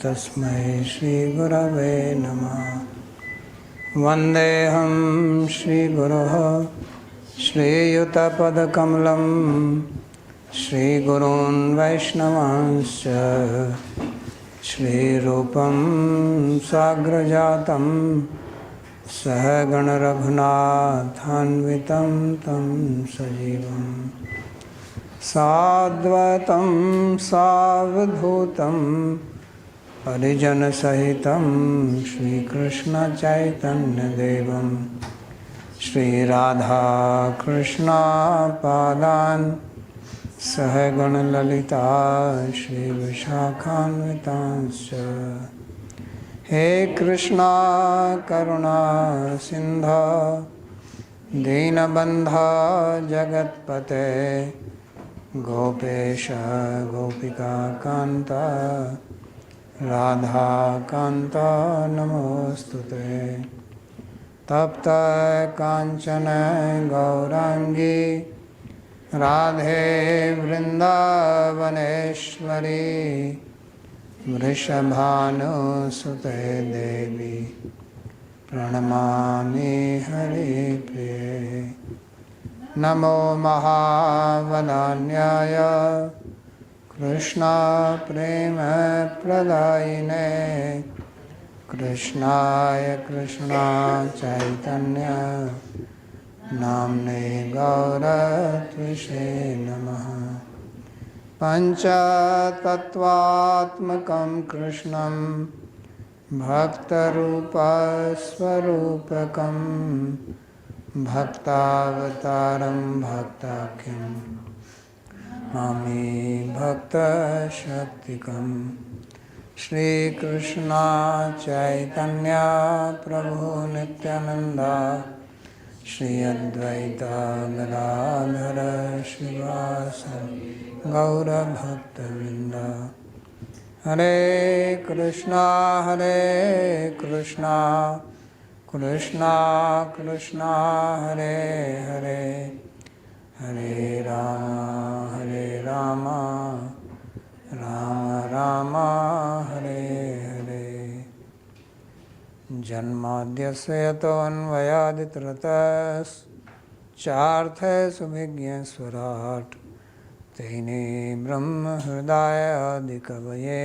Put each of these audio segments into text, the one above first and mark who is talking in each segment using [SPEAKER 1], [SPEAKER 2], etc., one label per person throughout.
[SPEAKER 1] तस्मै श्रीगुरवे नमः। वन्देऽहं श्रीगुरोः श्रीयुतपदकमलं श्रीगुरून् वैष्णवांश्च श्रीरूपं साग्रजातं सहगणरघुनाथान्वितं तं सजीवम् साद्वैतं सावधूतं परिजनसहितं श्रीकृष्णचैतन्यदेवं श्रीराधाकृष्णपादान् सहगणललिता श्रीविशाखान्वितांश्च। हे कृष्णा करुणा सिन्धो दीनबन्धो जगत्पते गोपेश गोपिकान्त राधाकान्त नमोस्तुते। तप्त कांचन गौरांगी राधे वृंदावनेश्वरी वृषभानुसुते देवी प्रणमामि हरिप्रिये। नमो महावदान्याय कृष्णा प्रेम प्रदायिने कृष्णाय कृष्णा चैतन्य नाम्ने गौरत्विषे नमः। पञ्चतत्त्वात्मकं कृष्णं भक्तरूपस्वरूपकं भक्तावतारं भक्ताख्यं मामि भक्तशक्तिकं। श्रीकृष्ण चैतन्य प्रभु नित्यानंद श्री अद्वैत गदाधर श्रीवासदि गौरभक्तवृंद। हरे कृष्णा कृष्णा कृष्णा हरे हरे हरे राम राम राम हरे हरे। जन्माद्यस्य यतोऽन्वयादितरतश्चार्थेषु तेने ब्रह्म हृदय आदिकवये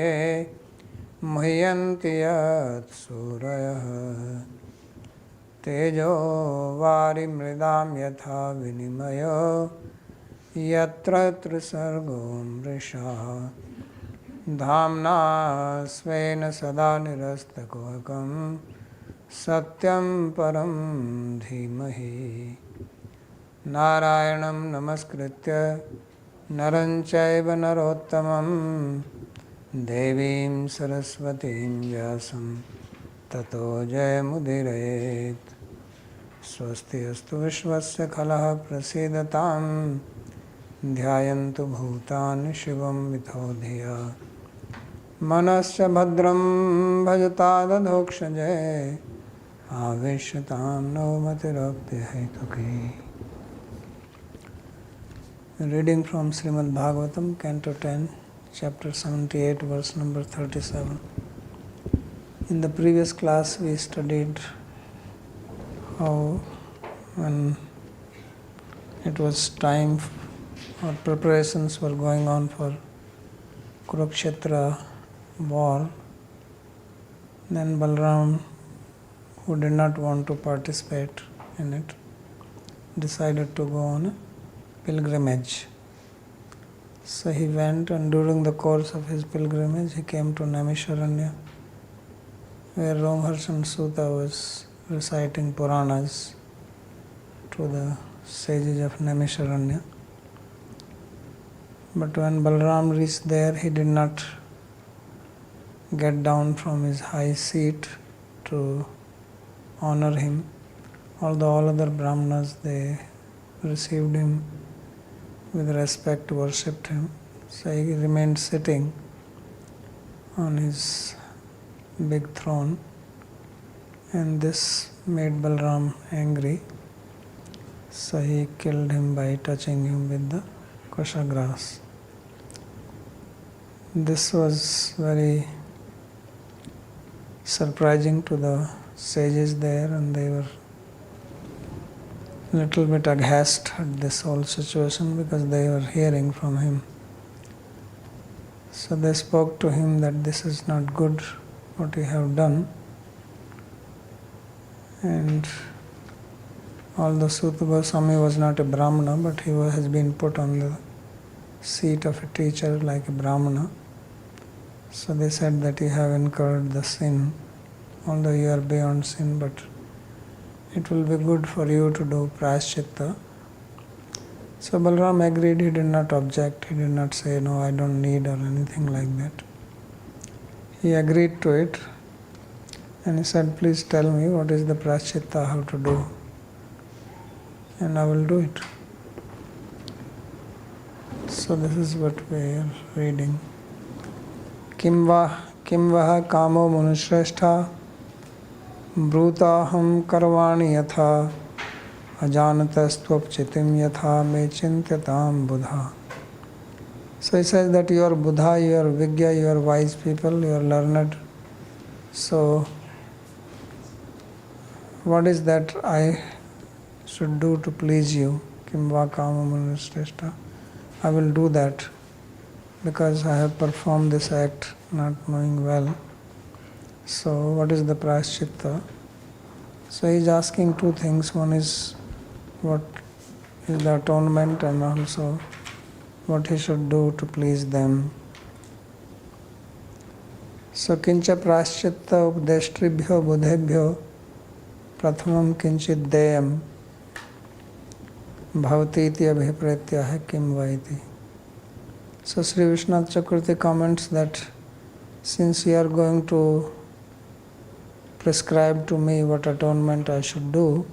[SPEAKER 1] मुह्यन्ति यत्सूरयः। तेजो वारिमृदां यथा विनिमयो यत्र त्रिसर्गो मृषा धाम्ना स्वेन सदा निरस्तकुहकं सत्यं परं धीमहि। नारायणं नमस्कृत्य नरं चैव नरोत्तमं देवीं सरस्वतीं व्यासं ततो जयमुदीरयेत्। स्वस्ति अस्तु विश्वस्य खलः प्रसीदतां ध्यायन्तु भूतानि शिवं विधो धिया। मनश्च भद्रं भजतादधोक्षजे आवेश्यतां नवमतिरक्तिहेतुकी। Reading from Śrīmad-Bhāgavatam, Canto 10, Chapter 78, verse number 37. In the previous class we studied how when it was time or preparations were going on for Kurukshetra war, then Balram, who did not want to participate in it, decided to go on a pilgrimage. So he went, and during the course of his pilgrimage he came to Naimisharanya, where Romharshan Sutta was reciting Puranas to the sages of Naimisharanya. But when Balram reached there, he did not get down from his high seat to honor him, although all other Brahmanas, they received him with respect, worshipped him. So he remained sitting on his big throne, and this made Balram angry. So he killed him by touching him with the kosha grass. This was very surprising to the sages there, and they were a little bit aghast at this whole situation because they were hearing from him. So they spoke to him that this is not good what you have done. And although Suta Goswami was not a Brahmana, but he has been put on the seat of a teacher like a Brahmana. So they said that you have incurred the sin, although you are beyond sin, but it will be good for you to do prayaschitta. So Balram agreed, he did not object, he did not say, no, I don't need or anything like that. He agreed to it and he said, please tell me what is the prayaschitta, how to do, and I will do it. So this is what we are reading. Kim vaha kamo manushrestha brutaham karvani yatha ajanatastvam yatha me chintyatam buddha. So he says that you are Buddha, you are Vigya, you are wise people, you are learned. So what is that I should do to please you? Kim va kama manushrestha. I will do that because I have performed this act not knowing well. So what is the prayaschitta? So he is asking two things. One is what is the atonement, and also what he should do to please them. So kincha prayaschitta updeshtribhyo buddhebhyo prathamam kinchit deyam bhavati iti abhipretyaha kim vaiti. So Sri Vishwanath Chakravarti comments that since you are going to prescribe to me what atonement I should do,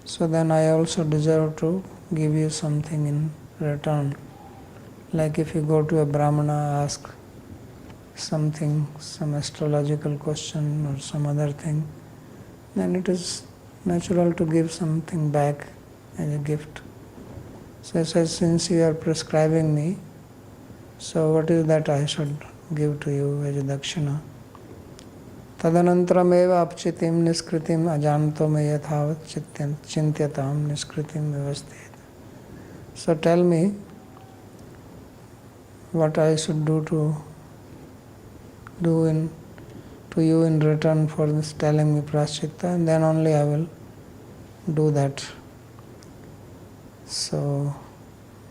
[SPEAKER 1] so then I also deserve to give you something in return. Like if you go to a Brahmana, ask something, some astrological question or some other thing, then it is natural to give something back as a gift. So he says, since you are prescribing me, so what is that I should give to you as a dakshina? Tadanantram eva apchitim niskritim ajanto me yathavat chintyatam niskritim vyavasthit. So tell me what I should do to you in return for this telling me prayaschitta, and then only I will do that. So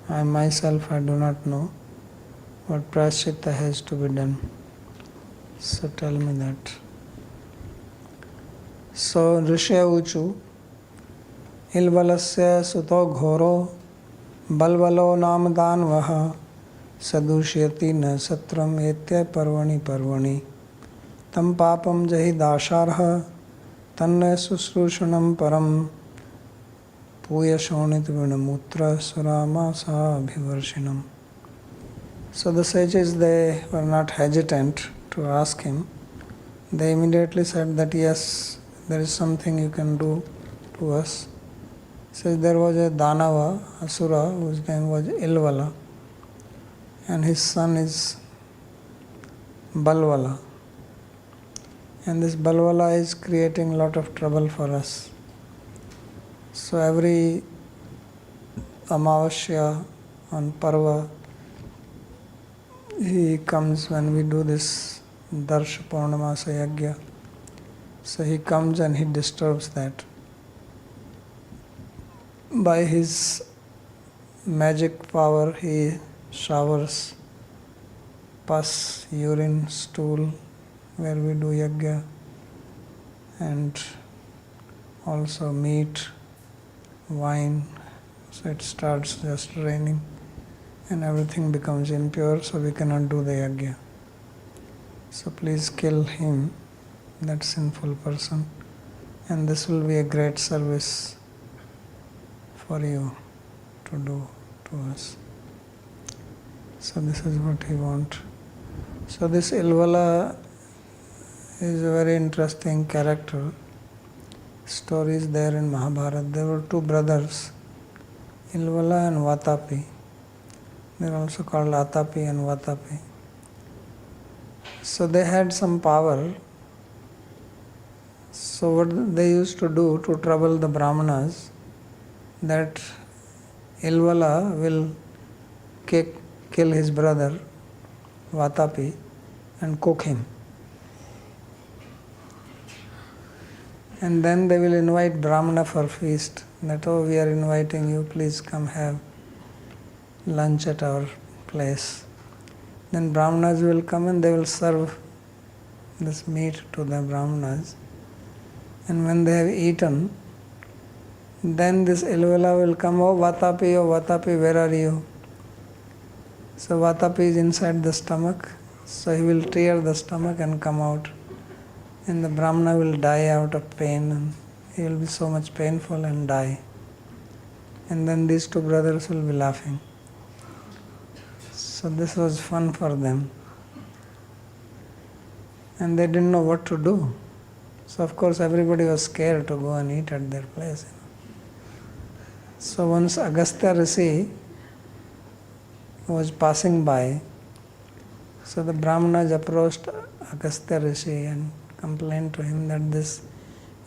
[SPEAKER 1] I myself, I do not know what prayaschitta has to be done. So tell me that. So Rishya Uchu Ilvalasya Suto Ghoro Balvalo Namadan Vaha Sadushyati Na Satram Etya Parvani Parvani Tam Papam Jahi Dasharha Tanna Susrushanam Param Puya Shonit Vinamutra Surama Sa Abhivarshinam. So the sages, they were not hesitant to ask him. They immediately said that yes, there is something you can do to us. So there was a Danava, Asura, whose name was Ilvala, and his son is Balvala. And this Balvala is creating a lot of trouble for us. So every Amavasya on Parva, he comes when we do this Darsha Purnamasa Yagya. So he comes and he disturbs that. By his magic power, he showers pus, urine, stool where we do Yagya, and also meat, wine. So it starts just raining and everything becomes impure, so we cannot do the Yagya. So please kill him, that sinful person, and this will be a great service for you to do to us. So this is what he wants. So this Ilvala is a very interesting character. Story is there in Mahabharata. There were two brothers, Ilvala and Vatapi. They are also called Atapi and Vatapi. So they had some power, So what they used to do to trouble the Brahmanas, that Ilvala will kill his brother Vatapi and cook him. And then they will invite Brahmana for feast, that, oh, we are inviting you, please come have lunch at our place. Then Brahmanas will come and they will serve this meat to the Brahmanas. And when they have eaten, then this Ilvala will come, oh Vatapi, where are you? So Vatapi is inside the stomach, so he will tear the stomach and come out. And the Brahmana will die out of pain, and he will be so much painful and die. And then these two brothers will be laughing. So this was fun for them. And they didn't know what to do. So of course everybody was scared to go and eat at their place. So once Agastya Rishi was passing by, so the Brahmanas approached Agastya Rishi and complained to him that this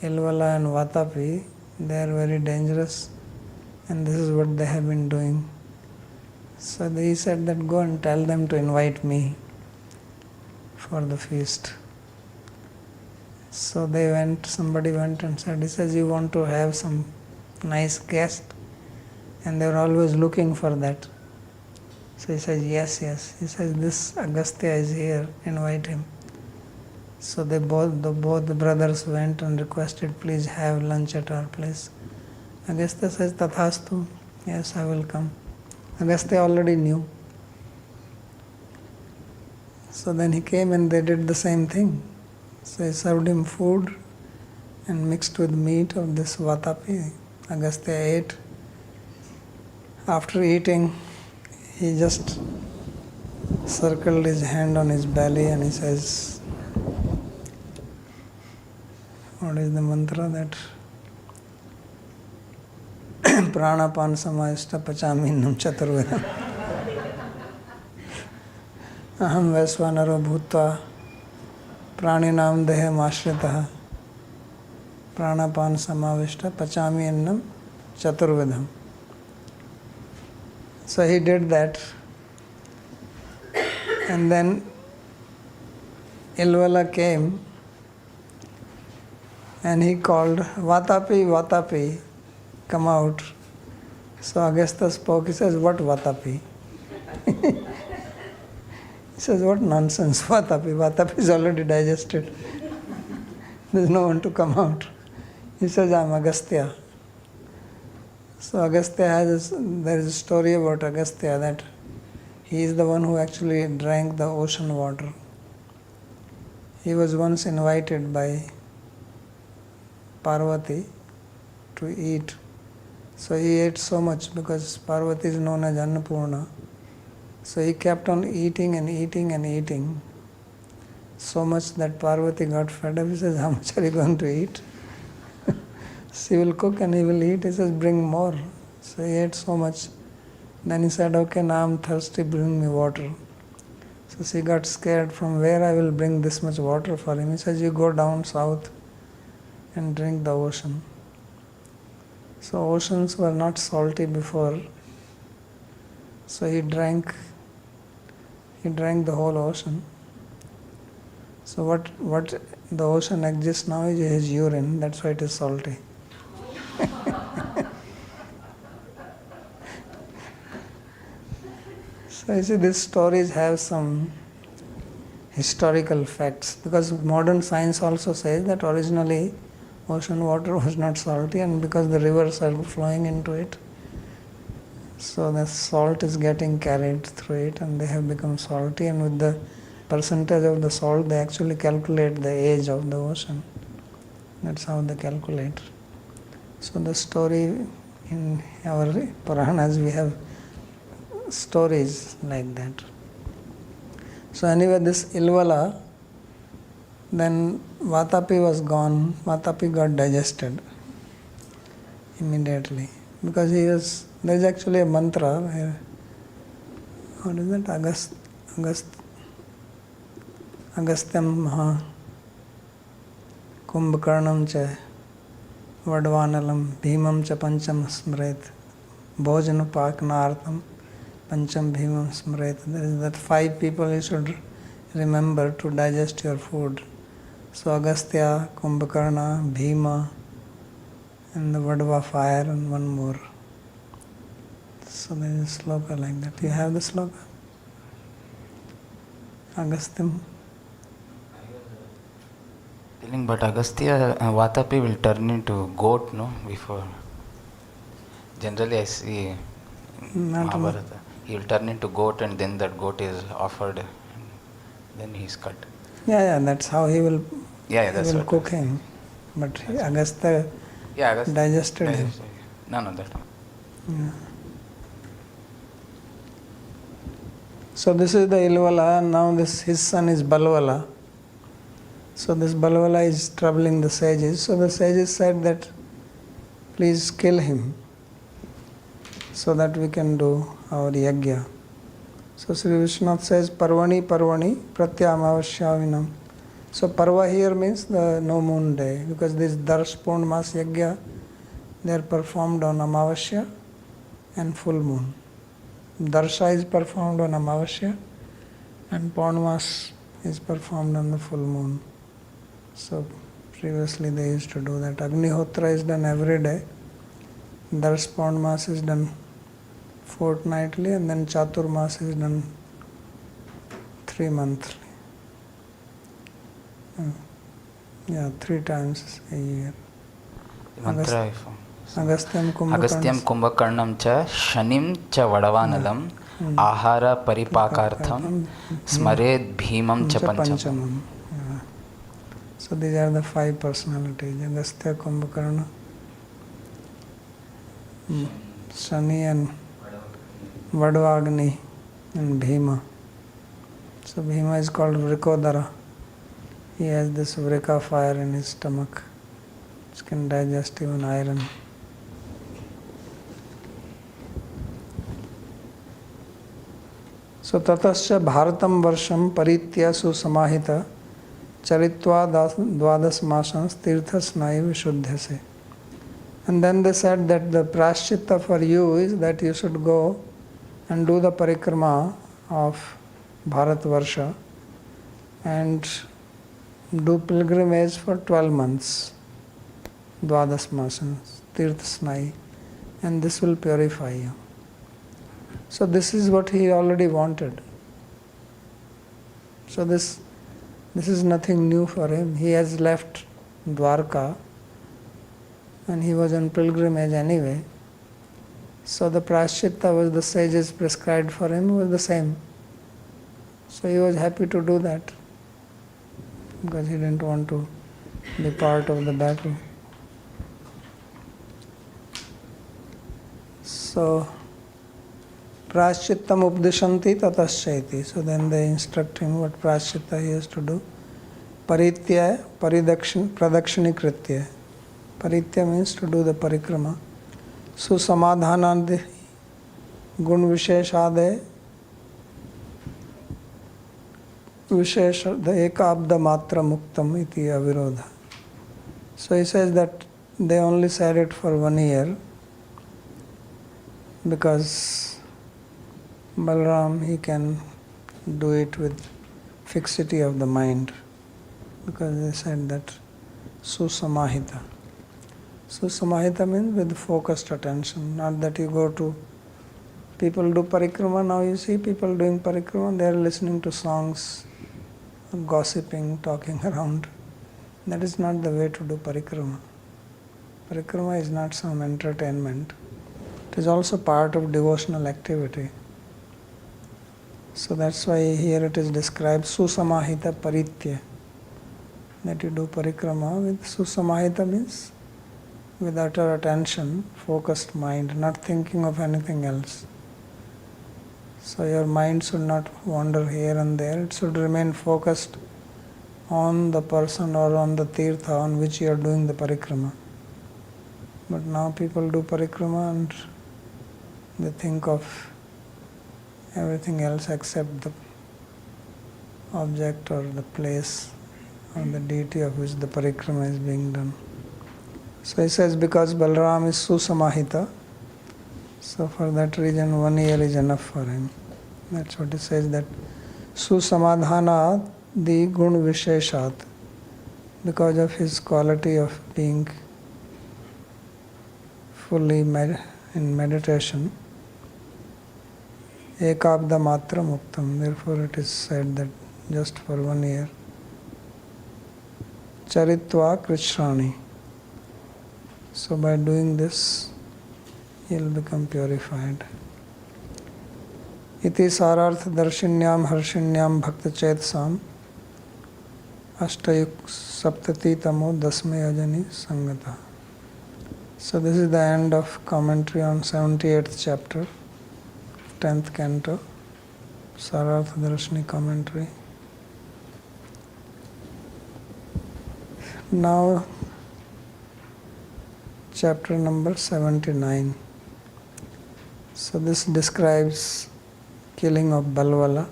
[SPEAKER 1] Ilvala and Vatapi, they are very dangerous and this is what they have been doing. So he said that go and tell them to invite me for the feast. So they went, somebody went and said, he says, you want to have some nice guest? And they were always looking for that. So he says, yes. He says, this Agastya is here, invite him. So they both the brothers went and requested, please have lunch at our place. Agastya says, Tathastu, yes, I will come. Agastya already knew. So then he came and they did the same thing. So he served him food and mixed with meat of this Vatapi. Agastya ate. After eating, he just circled his hand on his belly and he says, what is the mantra that? Pranapan samayasta pachaminam chaturvedam. Aham vaisvanaro bhutva praninam deham ashritaha pranapan samavishta pachami annam chaturvedam. So he did that, and then Ilvala came and he called, Vatapi, come out. So Agastya spoke, he says, what Vatapi? He says, what nonsense, Vatapi is already digested. There's no one to come out. He says, I'm Agastya. So Agastya there is a story about Agastya that he is the one who actually drank the ocean water. He was once invited by Parvati to eat. So he ate so much because Parvati is known as Annapurna. So he kept on eating and eating and eating so much that Parvati got fed up. He says, how much are you going to eat? She will cook and he will eat. He says, bring more. So he ate so much. Then he said, okay, now I'm thirsty, bring me water. So she got scared, from where I will bring this much water for him. He says, you go down south and drink the ocean. So oceans were not salty before. So he drank the whole ocean. So what the ocean exists now is his urine, that's why it is salty. So you see, these stories have some historical facts, because modern science also says that originally ocean water was not salty, and because the rivers are flowing into it, so the salt is getting carried through it and they have become salty, and with the percentage of the salt they actually calculate the age of the ocean. That's how they calculate. So the story in our Puranas, we have stories like that. So anyway, this Ilvala, then Vatapi was gone. Vatapi got digested immediately, because there is actually a mantra here. What is it? Agastyam Kumbhakarnam cha Vadvanalam Bhimam cha Pancham Smret Bhojana Paknartham Pancham Bhimam Smret. There is that 5 people you should remember to digest your food. So Agastya, Kumbhakarna, Bhima, and the Vadva fire, and one more. So there is a sloka like that. You have the sloka? Agastyam.
[SPEAKER 2] Telling, but Agastya, Vatapi will turn into goat, no? Before. Generally I see Mahabharata. He will turn into goat and then that goat is offered. Then he is cut.
[SPEAKER 1] Yeah, that's how he will,
[SPEAKER 2] that's
[SPEAKER 1] he will cook him. But Agastya digested him.
[SPEAKER 2] No, that.
[SPEAKER 1] Yeah. So this is the Ilvala, and now his son is Balvala. So this Balvala is troubling the sages. So the sages said that please kill him so that we can do our yajna. So Sri Vishwanath says Parvani Pratyamavashyavinam. So Parva here means the no moon day, because this Darsh Purnmas yajna, they are performed on Amavasya and full moon. Darsha is performed on Amavasya and Purnmas is performed on the full moon. So previously they used to do that. Agnihotra is done every day. Darsh Purnmas is done fortnightly, and then Chaturmas is done 3 monthly. 3 times a year. Agasthyam
[SPEAKER 2] Kumbhakarnam cha Shanim cha Vadavanalam Ahara Paripakartham Smared Bhimam cha Panchamam.
[SPEAKER 1] So these are the 5 personalities: Agastya, Kumbhakarna, Shani and Vadvagni and Bhima. So Bhima is called Vrikodara. He has this vrika fire in his stomach which can digest even iron. So tatasya bharatam varsham paritya susamahita charitva dvadas masans tirthas naiva shuddhase. And then they said that the prashchitta for you is that you should go and do the parikrama of Bharatvarsha and do pilgrimage for 12 months, Dvadas Masans, Tirthasnai, and this will purify you. So this is what he already wanted. So this is nothing new for him. He has left Dwarka and he was on pilgrimage anyway. So the prashchitta was the sages prescribed for him was the same. So he was happy to do that because he didn't want to be part of the battle. So prashchittam updishanti tataschaiti. So then they instruct him what prashchitta he has to do. Paritya pradakshini kritya. Paritya means to do the parikrama. Susamadhanandi gun visheshade the ekabda matra muktam iti avirodha. So he says that they only said it for 1 year because Balram, he can do it with fixity of the mind, because they said that susamahita. Susamahita means with focused attention, not that you go to, people do parikrama, now you see people doing parikrama, they are listening to songs, gossiping, talking around. That is not the way to do parikrama. Parikrama is not some entertainment. It is also part of devotional activity. So that's why here it is described susamahita paritya, that you do parikrama with susamahita means with utter attention, focused mind, not thinking of anything else. So your mind should not wander here and there, it should remain focused on the person or on the tirtha on which you are doing the parikrama. But now people do parikrama and they think of everything else except the object or the place or the deity of which the parikrama is being done. So he says because Balaram is Susamahita, so for that reason 1 year is enough for him. That's what he says, that Susamadhana the gun visheshat, because of his quality of being fully in meditation. Ekabda matra muktam, therefore it is said that just for 1 year. Charitva krishrani. So by doing this, he will become purified. Iti sarartha darshinyam harshinyam bhakta chetsam ashtayuk saptati tamo dasme ajani sangata. So this is the end of commentary on 78th chapter, 10th canto, Sarartha Darshini commentary. Now chapter number 79. So this describes killing of Balwala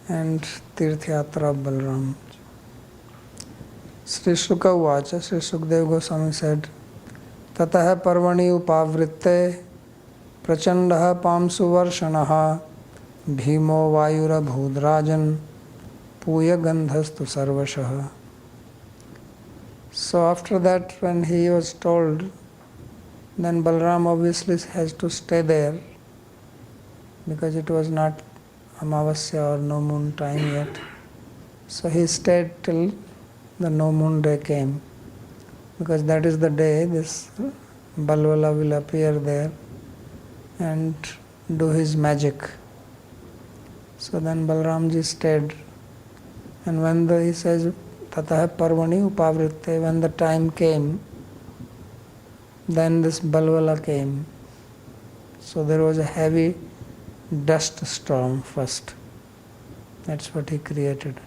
[SPEAKER 1] and Tirthyatra of Balram. Sri Shuka Uvacha, Sri Sukdev Goswami said, Tatah parvani upavritte prachandaha pamsu varshanaha bhimo vayura bhudrajan puya gandhastu sarvashaha. So after that, when he was told, then Balram obviously has to stay there because it was not Amavasya or no moon time yet. So he stayed till the no moon day came, because that is the day this Balwala will appear there and do his magic. So then Balramji stayed, and when he says Tatah parvani upavritte, when the time came, then this Balwala came. So there was a heavy dust storm first. That's what he created.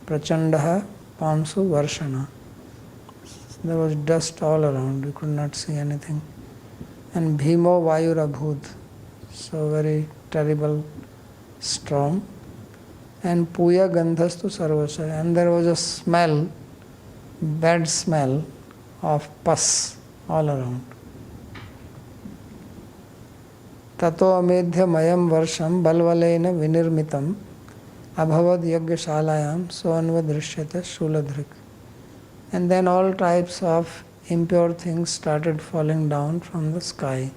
[SPEAKER 1] Prachandaha pamsu varshana. There was dust all around, you could not see anything. And bhimo vayura bhut, so very terrible storm. And puya gandhastu sarvasha, and there was a smell, bad smell of pus all around. Tato amedhya mayam varsham balvalena vinirmitam abhavad yagyasalayam soanva drishyate shuladhrik. And then all types of impure things started falling down from the sky,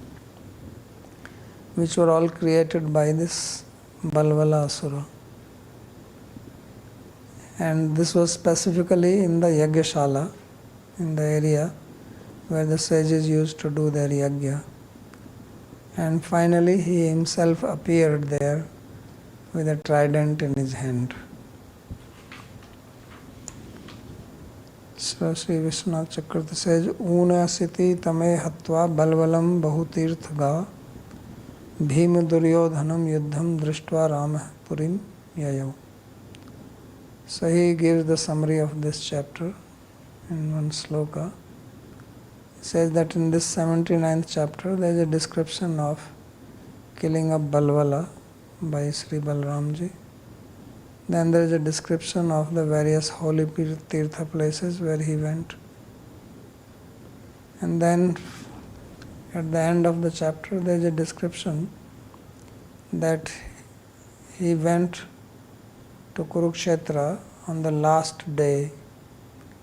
[SPEAKER 1] which were all created by this Balwala Asura. And this was specifically in the Yagyashala, in the area where the sages used to do their yagya. And finally he himself appeared there with a trident in his hand. So Sri Vishwanath Chakravarti says, Una siti tame hatva balvalam bahutirthaga bhima duryodhanam yuddham drishtva ramah purim yayav. So he gives the summary of this chapter in one sloka. He says that in this 79th chapter there is a description of killing of Balwala by Sri Balramji. Then there is a description of the various holy tirtha places where he went. And then at the end of the chapter there is a description that he went to Kurukshetra on the last day,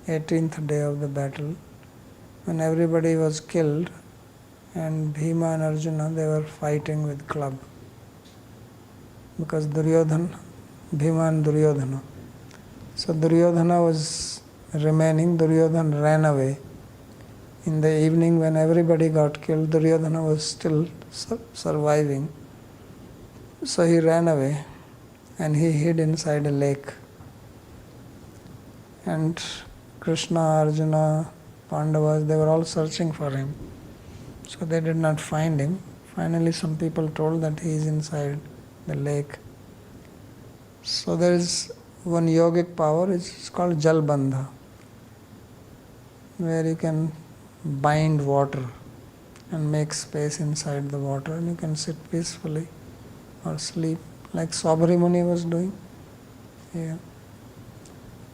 [SPEAKER 1] 18th day of the battle, when everybody was killed and Bhima and Arjuna, they were fighting with club. Because Bhima and Duryodhana. So Duryodhana was remaining, Duryodhana ran away. In the evening when everybody got killed, Duryodhana was still surviving. So he ran away and he hid inside a lake. And Krishna, Arjuna, Pandavas, they were all searching for him. So they did not find him. Finally some people told that he is inside the lake. So there is one yogic power, it's called Jalbandha, where you can bind water and make space inside the water and you can sit peacefully or sleep, like Sabri Muni was doing here.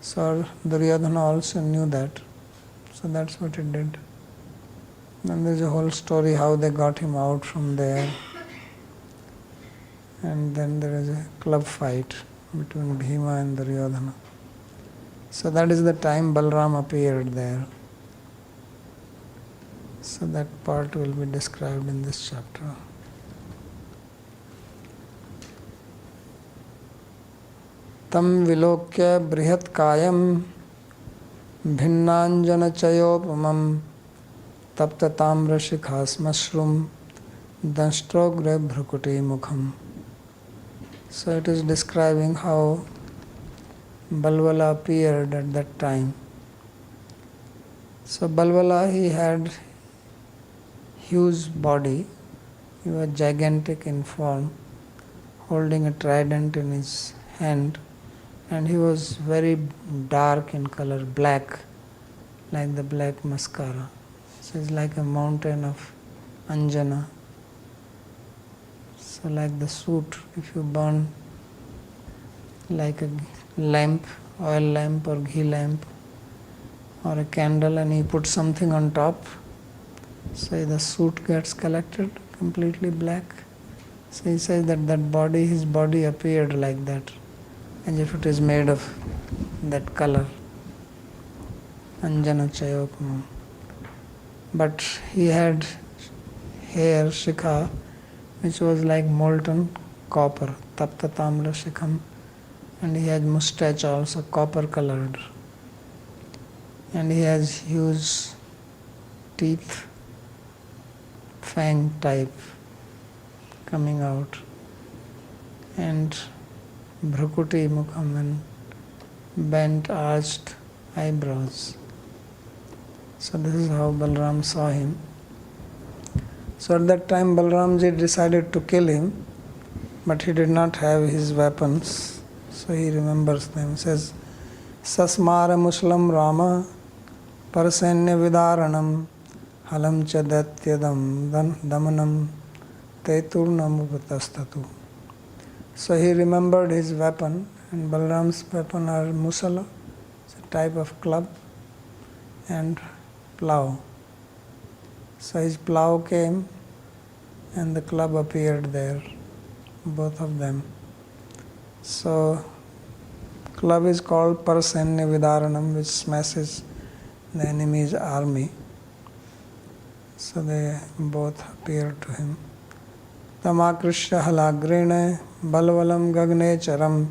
[SPEAKER 1] So Duryodhana also knew that. So that's what he did. And there's a whole story how they got him out from there. And then there is a club fight between Bhima and Duryodhana. So that is the time Balram appeared there. So that part will be described in this chapter. Tam vilokya brihat kayam bhinnanjana chayopamam tapta tamra shikhasmashrum danstrogre bhrukuti mukham. So it is describing how Balvala appeared at that time. So Balvala, he had huge body, he was gigantic in form, holding a trident in his hand, and he was very dark in color, black, like the black mascara. So it's like a mountain of Anjana. So like the soot, if you burn like a lamp, oil lamp or ghee lamp, or a candle, and you put something on top, so the soot gets collected, completely black. So he says that his body appeared like that, as if it is made of that color, Anjana Chayopama. But he had hair, shikha, which was like molten copper, tapta tamra shikham, and he had mustache also copper colored, and he has huge teeth, fang type coming out, and bhrukuti mukham, and bent arched eyebrows. So this is how Balram saw him. So at that time Balramji decided to kill him, but he did not have his weapons. So he remembers them. He says, Sasmara Muslam Rama Parasanya Vidaranam Halam Chadatyadam Damanam Teturnam Upatastatu. So he remembered his weapon, and Balram's weapon are musala, it's a type of club, and plough. So his plough came and the club appeared there, both of them. So club is called Parasanya Vidaranam, which smashes the enemy's army. So they both appeared to him. Tamakrishya halagrene balvalam gagne charam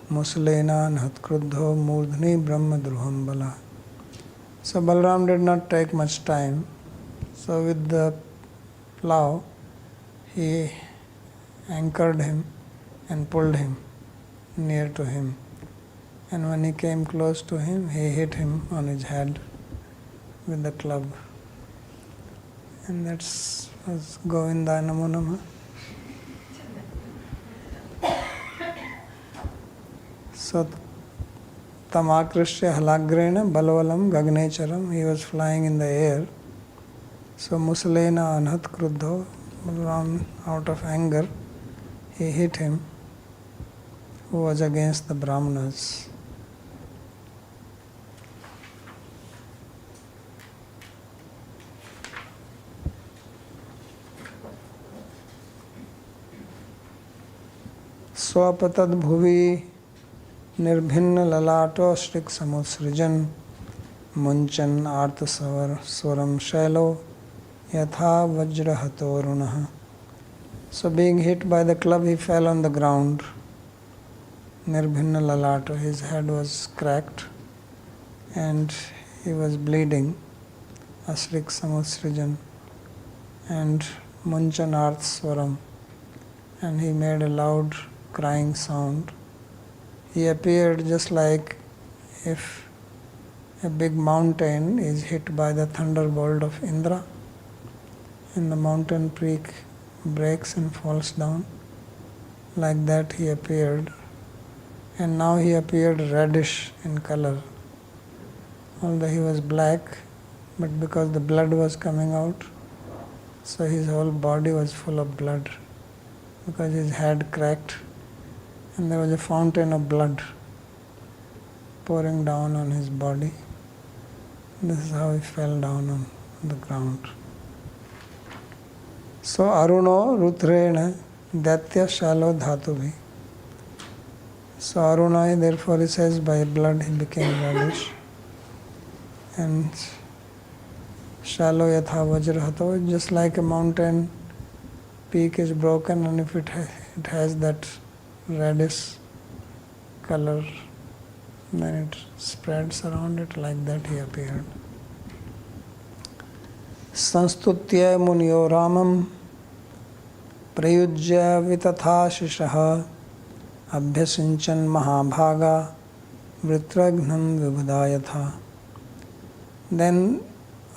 [SPEAKER 1] muslena nhatkruddho murdhni brahmadruham bala. So Balram did not take much time. So with the plough, he anchored him and pulled him near to him. And when he came close to him, he hit him on his head with the club. And that was Govinda Namo Namah. So Tamakrishya halagrena balvalam gagnecharam, he was flying in the air. So Muslena anhat kruddho, Balram, out of anger, he hit him, who was against the Brahmanas. Swapatad bhuvi nirbhinna lalato shrik samutsrijan munchan artha swaram shailo yatha vajrahatorunah. So being hit by the club, he fell on the ground. Nirbhinna lalato, his head was cracked and he was bleeding. Asrik samutsrijan and munchan artha swaram, and he made a loud crying sound. He appeared just like if a big mountain is hit by the thunderbolt of Indra and the mountain peak breaks and falls down. Like that he appeared. And now he appeared reddish in color. Although he was black, but because the blood was coming out, so his whole body was full of blood, because his head cracked and there was a fountain of blood pouring down on his body. This is how he fell down on the ground. So Aruno Rutrena Datya Shalo Dhatubhi. So Aruna, therefore he says, by blood he became reddish. And Shalo Yatha Vajrahato, just like a mountain peak is broken, and if it has that reddish color, then it spreads around it, like that he appeared. Sanstutya Munyo Ramam Prayujya Vitatha Shishaha Abhyasinchan Mahabhaga Vritragnam Vibhudayatha. Then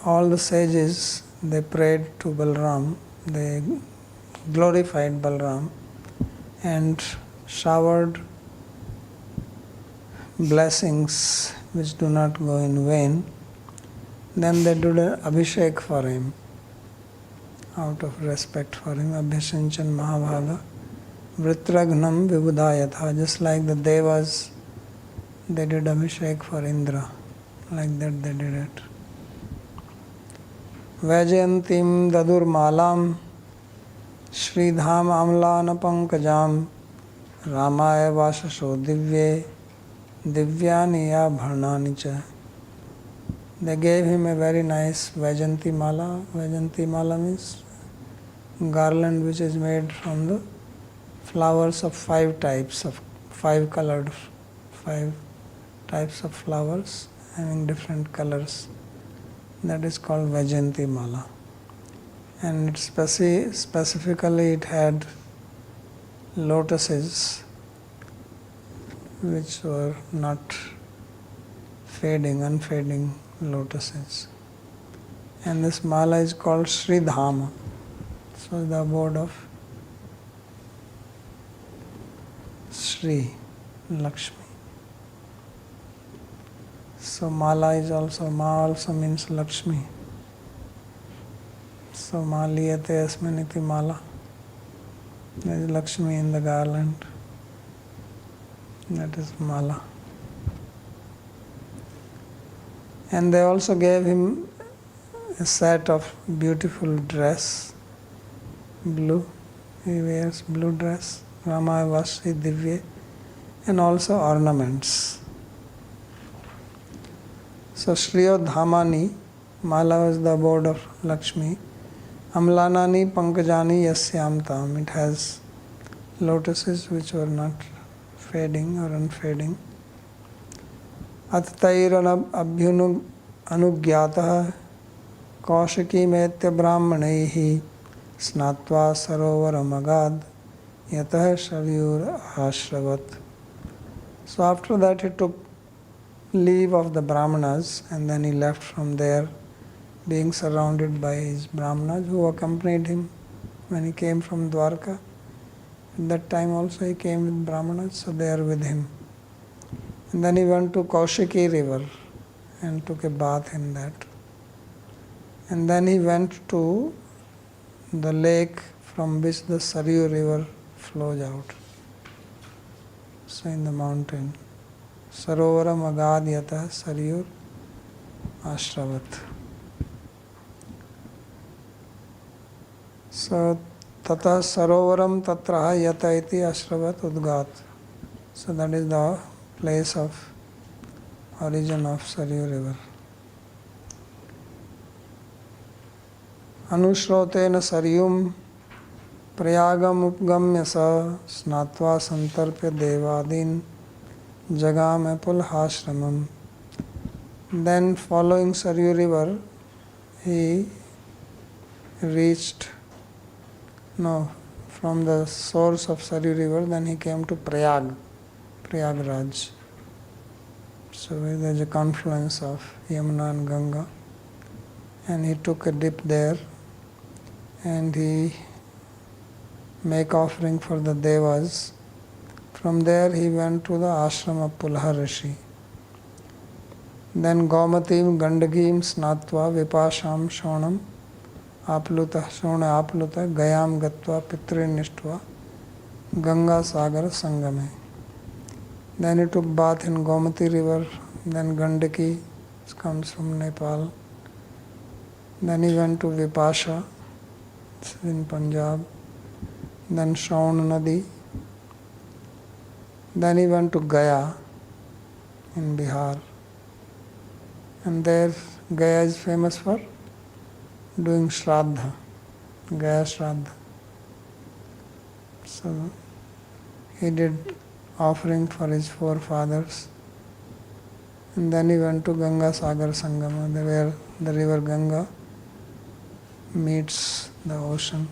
[SPEAKER 1] all the sages, they prayed to Balram, they glorified Balram and showered blessings which do not go in vain. Then they did an abhishek for him, out of respect for him. Abhyasinchan Mahabhaga Vritragnam Vibhudayatha. Just like the Devas, they did abhishek for Indra. Like that they did it. Vajayantim Dadur Malam Shridham Amlana Pankajam Ramaya Vasasho Divye Divyaniya Bharnanicha. They gave him a very nice Vajayanti Mala. Vajayanti Mala means garland which is made from the flowers of five types of five types of flowers having different colors. That is called Vajayanti Mala. And it specifically it had lotuses which were not fading, unfading lotuses. And this mala is called Sridhama. So the abode of Sri Lakshmi. So mala is also, ma also means Lakshmi. So ma liyate asminiti mala. There is Lakshmi in the garland. That is mala. And they also gave him a set of beautiful dress, blue. He wears blue dress, Ramaya Vasi Divye, and also ornaments. So Shriyo Dhamani, mala was the abode of Lakshmi. Amlanani Pankajani Yasyam Tam. It has lotuses which were not fading or unfading. Attairan abhyunu anugyatah kaushiki metya brahmanaihi snatva sarovaramagad yatah shalyur ashravat. So after that he took leave of the Brahmanas, and then he left from there, being surrounded by his Brahmanas who accompanied him when he came from Dwarka. At that time also he came with Brahmanas, so they are with him. And then he went to Kaushiki river and took a bath in that. And then he went to the lake from which the Saryu river flows out. So in the mountain. Sarovara Magad Yata Saryur Ashravat. So Tata Sarovaram Tatraha Yata iti Ashravat Udgat. So that is the place of origin of Saryu river. Anushrotena Saryum Prayagam Upgamya Sa Snatva Santarpya Devadin Jagam Apulhashramam. Then following Saryu river, he reached, from the source of Saryu river, then he came to Prayagraj. So there is a confluence of Yamuna and Ganga. And he took a dip there and he make offering for the Devas. From there he went to the ashram of Pulha Rishi. Then Gaumatim Gandagim Snatva Vipasham Shonam Apluta Shona Apluta Gayam Gatva Pitrin Nishtva Ganga Sagar Sangame. Then he took bath in Gomati river then Gandaki comes from Nepal. Then he went to Vipasha in Punjab. Then Shaun Nadi. Then he went to Gaya in Bihar. And there Gaya is famous for doing Shraddha, Gaya Shraddha. So he did offering for his forefathers. And then he went to Ganga Sagar Sangama, where the river Ganga meets the ocean.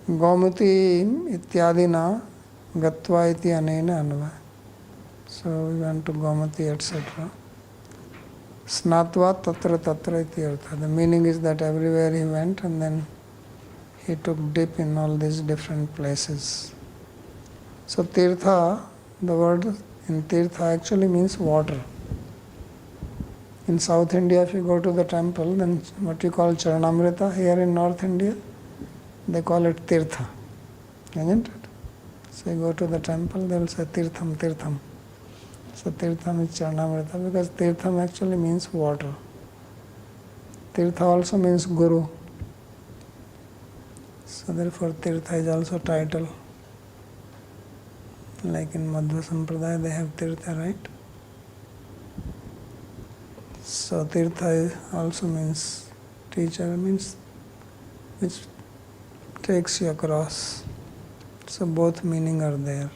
[SPEAKER 1] Gomati ityadina gatva iti anena anva. So we went to Gomati, etc. Snatva tatra tatra iti artha. The meaning is that everywhere he went and then he took dip in all these different places. So tirtha, the word in tirtha actually means water. In South India, if you go to the temple, then what you call Charanamrita, here in North India, they call it tirtha, isn't it? So you go to the temple, they will say tirtham, tirtham. So tirtham is Charanamrita because tirtham actually means water. Tirtha also means guru. So therefore tirtha is also title. Like in Madhva Sampradaya, they have tirtha, right? So tirtha also means teacher, means which takes you across. So both meaning are there.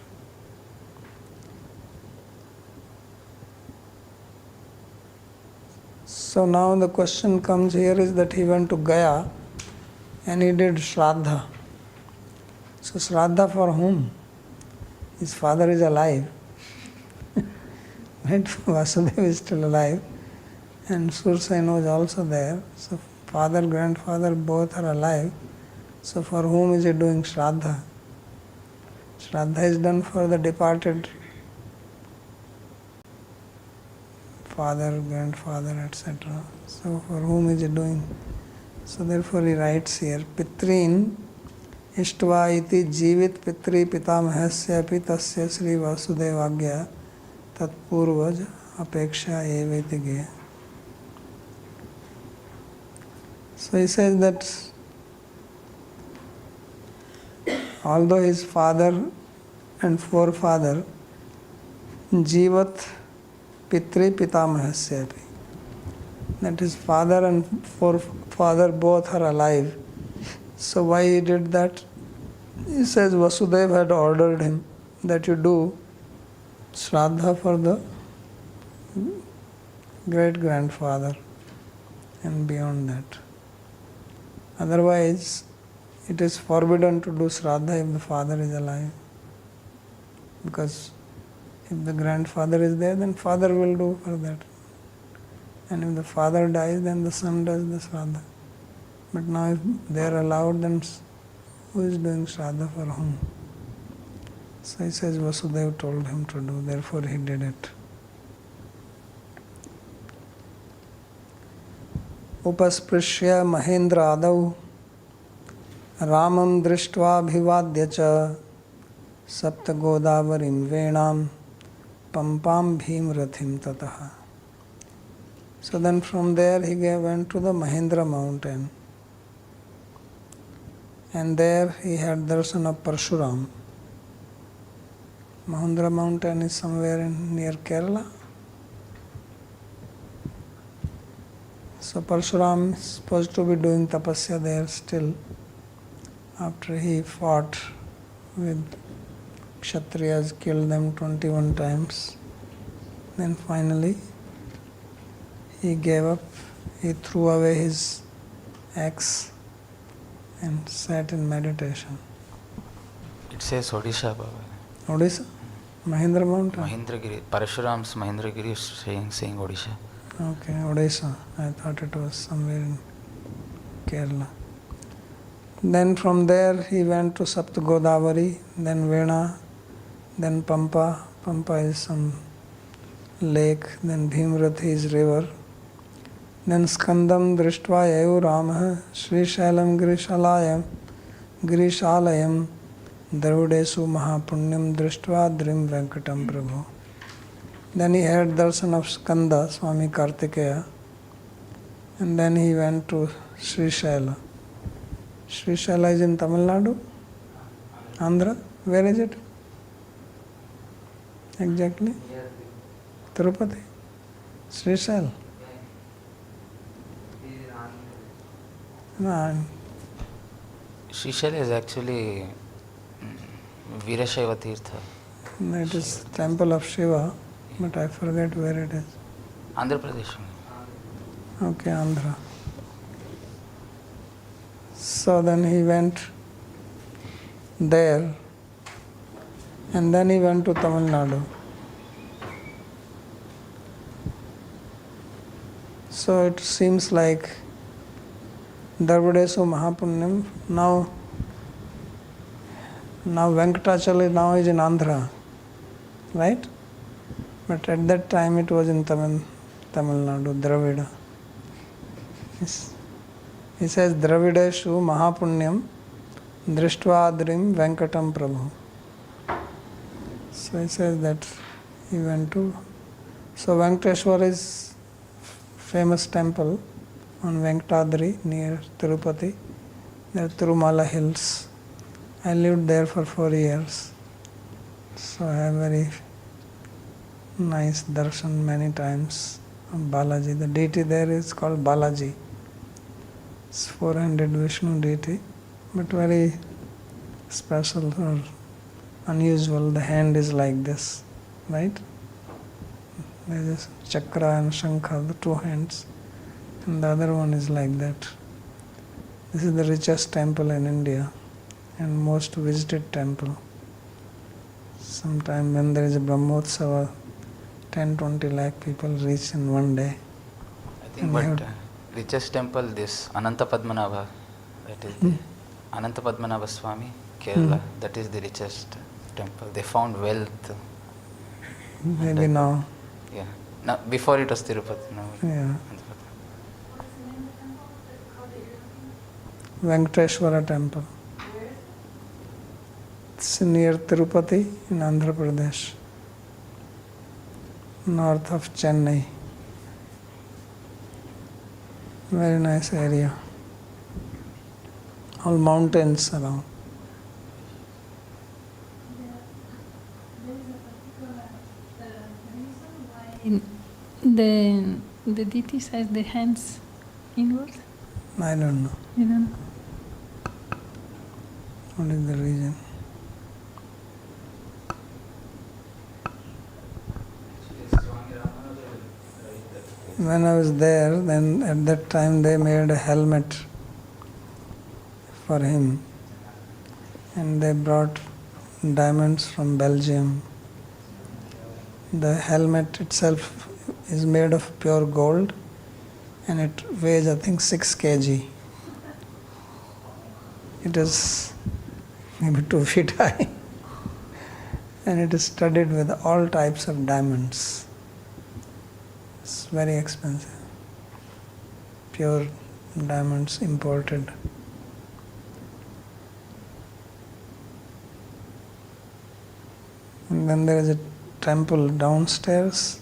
[SPEAKER 1] So now the question comes here is that he went to Gaya and he did Shraddha. So Shraddha for whom? His father is alive. Right? Vasudeva is still alive. And Sursena is also there. So father, grandfather, both are alive. So for whom is he doing Shraddha? Shraddha is done for the departed father, grandfather, etc. So for whom is he doing? So therefore he writes here, Pitrin Ishtva iti jivit pitri pitamahasya pitasya Sri Vasudevagya tat purvaj apeksha eveti ge. So he says that although his father and forefather jivat pitri pitamahasya, that his father and forefather both are alive. So why he did that? He says Vasudeva had ordered him that you do Shraddha for the great grandfather and beyond that. Otherwise, it is forbidden to do Shraddha if the father is alive. Because if the grandfather is there, then father will do for that. And if the father dies, then the son does the Shraddha. But now if they are allowed, then who is doing Shraddha for whom? So he says Vasudeva told him to do, therefore he did it. Upasprishya Mahendra Adau Ramam Drishtva Bhivadya Cha Sapta Godavarim Venam Pampam Bhim Rathim Tataha. So then from there he went to the Mahendra mountain. And there he had darshan of Parshuram. Mahendra mountain is somewhere near Kerala. So Parshuram is supposed to be doing tapasya there still, after he fought with Kshatriyas, killed them 21 times. Then finally he gave up, he threw away his axe and sat in meditation.
[SPEAKER 2] It says Odisha, Baba.
[SPEAKER 1] Odisha? Mahendra mountain?
[SPEAKER 2] Mahendragiri. Parshuram's Mahendragiri is saying Odisha.
[SPEAKER 1] Okay, Odisha. I thought it was somewhere in Kerala. Then from there he went to Sapta Godavari, then Vena, then Pampa. Pampa is some lake, then Bhimrathi is river. Then Skandam Drishtva Yayu Ramah Sri Shailam Girishalayam Darudesu Mahapunyam Drishtva Drim Venkatam Prabhu. Then he had darshan of Skanda, Swami Kartikeya, and then he went to Srishaila. Srishaila is in Tamil Nadu? Andhra? Where is it? Exactly? Tirupati? Srishaila? No,
[SPEAKER 2] Srishaila is actually Veerashaiva Tirtha.
[SPEAKER 1] it is temple of Shiva, but I forget where it is.
[SPEAKER 2] Andhra Pradesh.
[SPEAKER 1] Okay, Andhra. So then he went there, and then he went to Tamil Nadu. So it seems like Darvadesu Mahapunyam, now Venkatachal now is in Andhra, right? But at that time it was in Tamil Nadu, Dravida. He says, Dravideshu Mahapunyam Drishtva-Adrim Venkatam Prabhu. So he says that he went to... So Venkateshwar is famous temple on Venkatadri near Tirupati. There are Tirumala hills. I lived there for 4 years. So I have very nice darshan many times of Balaji. The deity there is called Balaji. It's 400 Vishnu deity, but very special or unusual. The hand is like this, right? There is chakra and shankha, the 2 hands, and the other one is like that. This is the richest temple in India and most visited temple. Sometime when there is a Brahmotsava, 10-20 lakh people reach in one day.
[SPEAKER 2] I think, but richest temple, this Ananta Padmanabha, that is the Ananta Padmanabha Swami, Kerala, that is the richest temple. They found wealth.
[SPEAKER 1] Maybe now.
[SPEAKER 2] Yeah. Now, before it was Tirupati. Now
[SPEAKER 1] Yeah. Venkateshwara temple. It's near Tirupati in Andhra Pradesh, north of Chennai. Very nice area. All mountains around.
[SPEAKER 3] The deity has the hands inward.
[SPEAKER 1] I don't know.
[SPEAKER 3] You don't know?
[SPEAKER 1] What is the reason? When I was there, then at that time they made a helmet for him, and they brought diamonds from Belgium. The helmet itself is made of pure gold, and it weighs, I think, 6 kg. It is maybe 2 feet high, and it is studded with all types of diamonds. It's very expensive. Pure diamonds imported. And then there is a temple downstairs.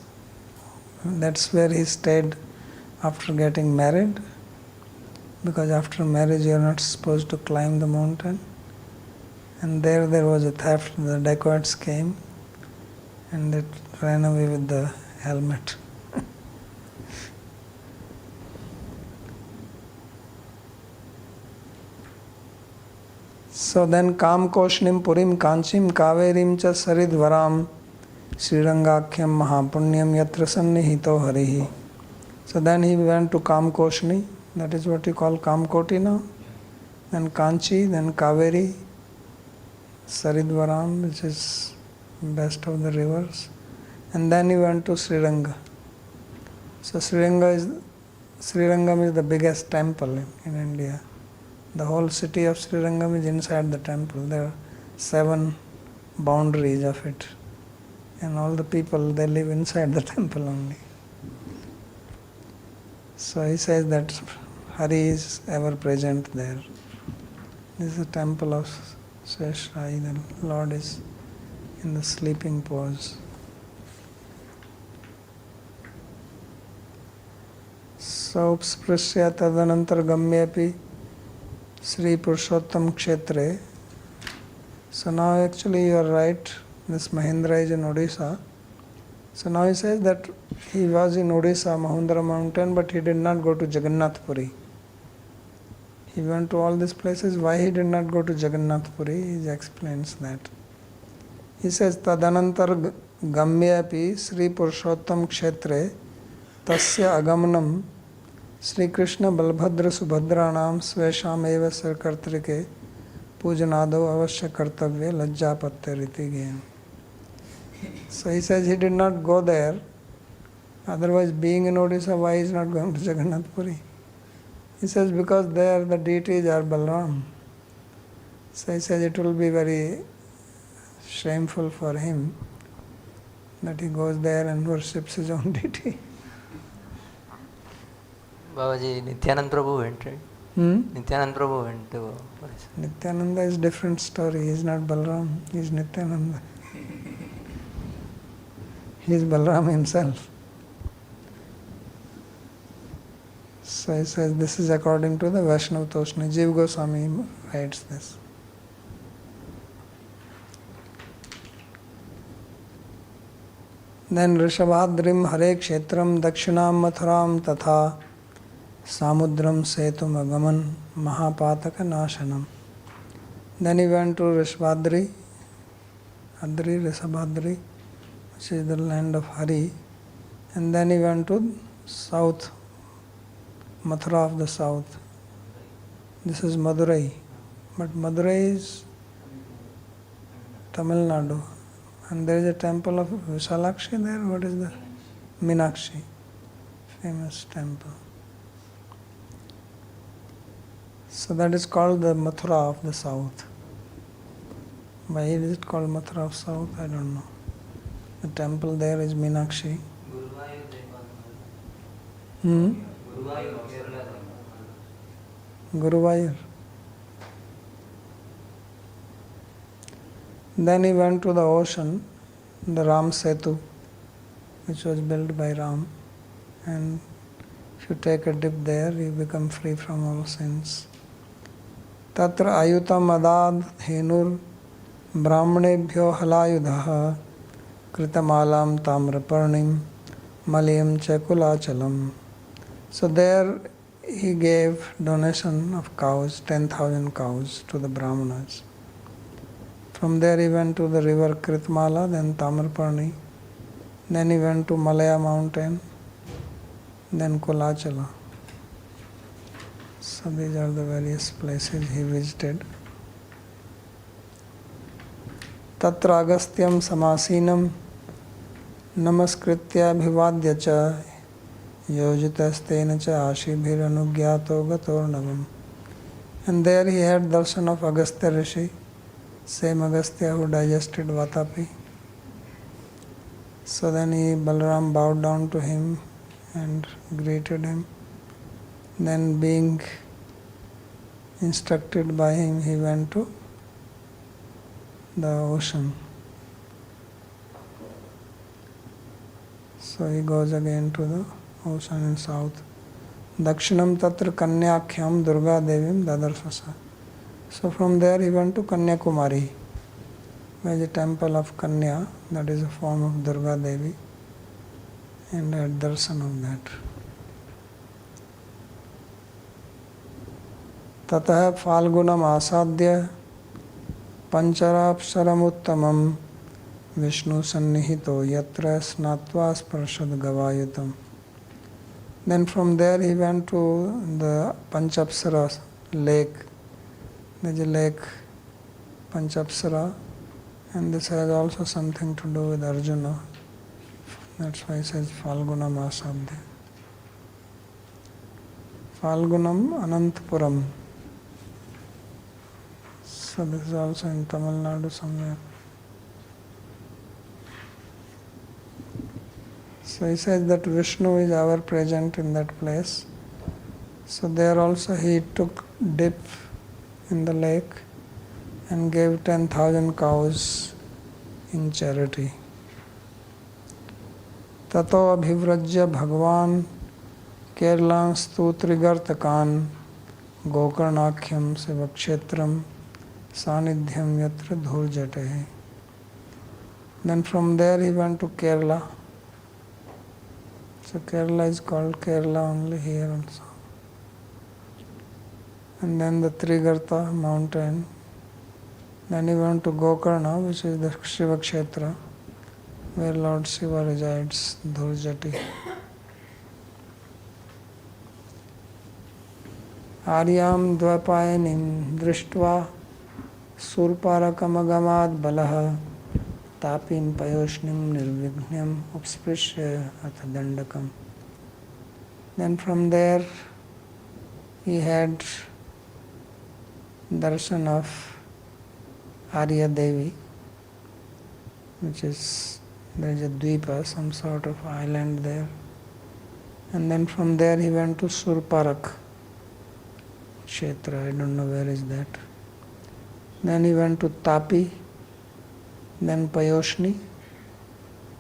[SPEAKER 1] That's where he stayed after getting married, because after marriage you are not supposed to climb the mountain. And there was a theft. The dacoits came and they ran away with the helmet. So then Kam Koshnim Purim Kanchim Kaverim Cha Saridvaram Srirangakhyam Mahapunyam Yatra Sannihito Harihi. So then he went to Kam Koshni, that is what you call Kamkoti now. Then Kanchi, then Kaveri, Saridvaram, which is best of the rivers. And then he went to Sriranga. So Srirangam is the biggest temple in India. The whole city of Srirangam is inside the temple. There are 7 boundaries of it. And all the people, they live inside the temple only. So he says that Hari is ever present there. This is the temple of Seshai. The Lord is in the sleeping pose. Saupsprishya tadanantar gamyepi Sri Purushottam Kshetre. So now actually you are right, this Mahendra is in Odisha. So now he says that he was in Odisha, Mahundra mountain, but he did not go to Jagannath Puri. He went to all these places. Why he did not go to Jagannath Puri? He explains that. He says, Tadanantar gamyapi Sri Purushottam Kshetre tasya agamanam Sri Krishna Balbhadra Subhadranam Svesham eva sarkartrike pujanado avashya kartavya lajjapatyariti gyan. So he says he did not go there. Otherwise, being in Odisha, why he is not going to Jagannath Puri? He says because there the deities are Balaram. So he says it will be very shameful for him that he goes there and worships his own deity.
[SPEAKER 4] Babaji, Nityananda Prabhu went, right? Nityananda Prabhu went to Odisha.
[SPEAKER 1] Nityananda is different story. He is not Balaram. He is Nityananda. He is Balaram himself. So he says this is according to the Vaishnava Toshni. Jiva Goswami writes this. Then Rishabhadrim Hare Kshetram Dakshinam Mathuram Tatha Samudram Setum Agaman Mahapataka Nashanam. Then he went to Rishabhadri, Rishabhadri, which is the land of Hari. And then he went to south, Mathura of the south. This is Madurai. But Madurai is Tamil Nadu. And there is a temple of Visalakshi there. What is the? Meenakshi. Famous temple. So that is called the Mathura of the south. Why is it called Mathura of south? I don't know. The temple there is Meenakshi. Guruvayur. Then he went to the ocean, the Ram Setu, which was built by Ram. And if you take a dip there, you become free from all sins. Tatra ayutam adad henur brahmanebhyo halayudhaha kritamalam tamraparnim malyam chakulachalam. So there he gave donation of cows, 10,000 cows to the Brahmanas. From there he went to the river Kritmala, then Tamarpani. Then he went to Malaya mountain, then Kulachala. So these are the various places he visited. Tatra agastyam samasinam namaskritya bhivadya cha yojitastena cha ashibhir anugyato gatornavam. And there he had darshan of Agastya Rishi, same Agastya who digested Vatapi. So then Balaram bowed down to him and greeted him. Then being instructed by him, he went to the ocean. So he goes again to the ocean in south. Dakshinam tatra kanyakhyam Durga Devim dadarshasa. So from there he went to Kanyakumari, where is a temple of Kanya, that is a form of Durga Devi, and had darshan of that. Tatah Falgunam Asadya Pancharapsaramuttamam Vishnu Sannihito Yatra Snatva Sparshad Gavayatam. Then from there he went to the Panchapsara lake. There is a lake, Panchapsara, and this has also something to do with Arjuna. That's why it says Falgunam Asadya. Falgunam Anantpuram. So this is also in Tamil Nadu somewhere. So he says that Vishnu is ever present in that place. So there also he took dip in the lake and gave 10,000 cows in charity. Tato abhivrajya bhagwan Kerlanstu Trigartakan Gokarnakhyam Sivakshetram Sanidhyam Yatra Dhurjate. Then from there he went to Kerala. So Kerala is called Kerala only here also. And then the Trigarta mountain. Then he went to Gokarna, which is the Shiva Kshetra, where Lord Shiva resides, Dhurjati. Aryam Dvapayanim Drishtva Surparakamagамад Balaha Tapim Payoshnim Nirvignyam Upsprishya Athadandakam. Then from there he had darshan of Arya Devi, which is, there is a Dvipa, some sort of island there. And then from there he went to Surparak Kshetra, I don't know where is that. Then he went to Tapi, then Payoshni.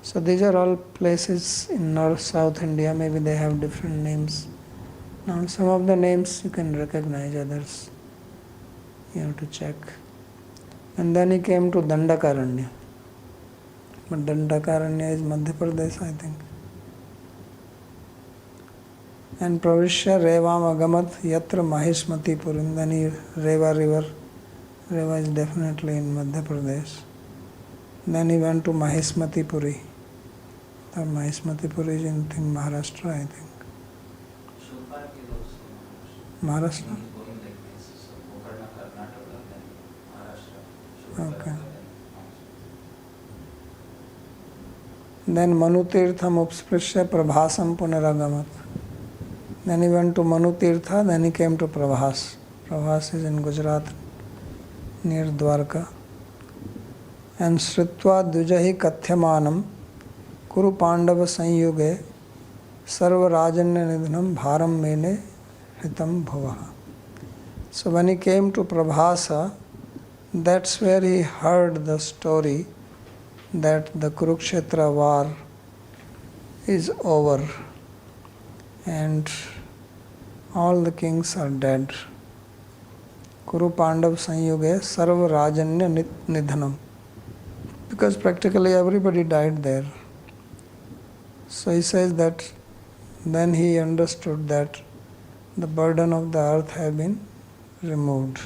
[SPEAKER 1] So these are all places in North South India, maybe they have different names. Now some of the names you can recognize, others you have to check. And then he came to Dandakaranya. But Dandakaranya is Madhya Pradesh, I think. And Pravishya Revam Agamat Yatra Mahishmati Purim. Then he Reva river. Reva is definitely in Madhya Pradesh. Then he went to Mahishmati Puri. The Mahishmati Puri is in Maharashtra, I think. Maharashtra? Okay. Then Manu Tirtham Upsprishya Prabhasam Punaragamat. Then he went to Manu Tirtha, then he came to Prabhas. Prabhas is in Gujarat, near Dwarka. And Sritva Dvijahi Kathyamanam Kuru Pandava Sanyuge Sarva Rajanya Nidhanam Bharam Mene Hitam Bhavaha. So when he came to Prabhasa, that's where he heard the story that the Kurukshetra war is over and all the kings are dead. Kuru Pandav Sanyuge Sarva Rajanya Nidhanam. Because practically everybody died there. So he says that then he understood that the burden of the earth had been removed.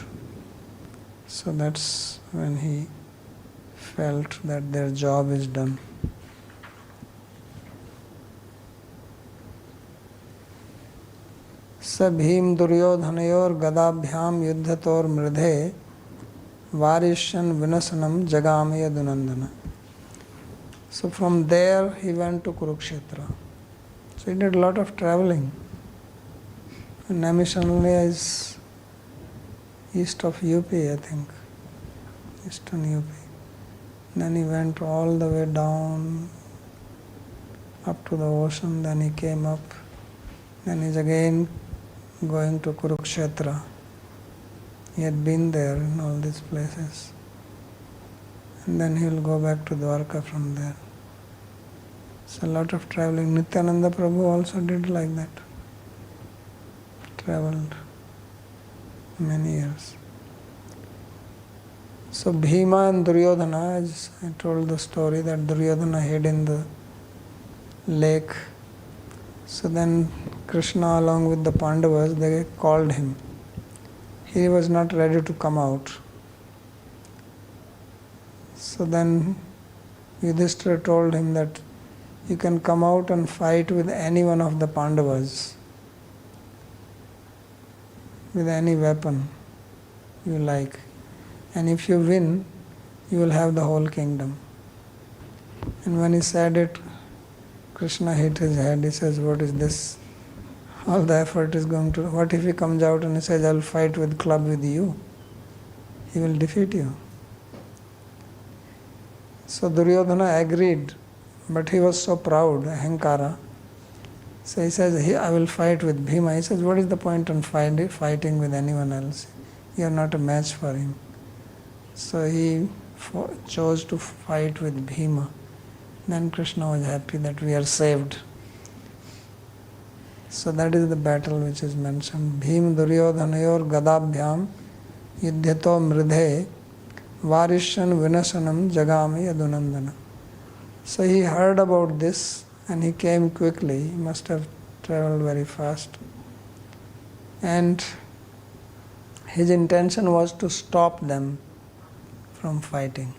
[SPEAKER 1] So that's when he felt that their job is done. Sabhim Duryodhanayor Gadabhyam Yuddhator Mridhe Varishan Vinasanam Jagamaya Dunandana. So from there he went to Kurukshetra. So he did a lot of traveling. And Naimisharanya is east of UP, I think. Eastern UP. Then he went all the way down up to the ocean, then he came up. Then he's again going to Kurukshetra. He had been there in all these places. And then he will go back to Dwarka from there. So a lot of traveling. Nityananda Prabhu also did like that. Traveled many years. So Bhima and Duryodhana, as I told the story that Duryodhana hid in the lake. So then Krishna along with the Pandavas, they called him. He was not ready to come out. So then Yudhishthira told him that you can come out and fight with any one of the Pandavas, with any weapon you like. And if you win, you will have the whole kingdom. And when he said it, Krishna hit his head. He says, what is this? All the effort is going to... What if he comes out and he says, I will fight with club with you? He will defeat you. So Duryodhana agreed, but he was so proud, Ahankara. So he says, I will fight with Bhima. He says, what is the point in fighting with anyone else? You are not a match for him. So he chose to fight with Bhima. Then Krishna was happy that we are saved. So that is the battle which is mentioned. Bhim Duryodhanayor Gadabhyam Yudhyato Mridhe Varishan Vinasanam Jagami Yadunandana. So he heard about this and he came quickly. He must have traveled very fast. And his intention was to stop them from fighting.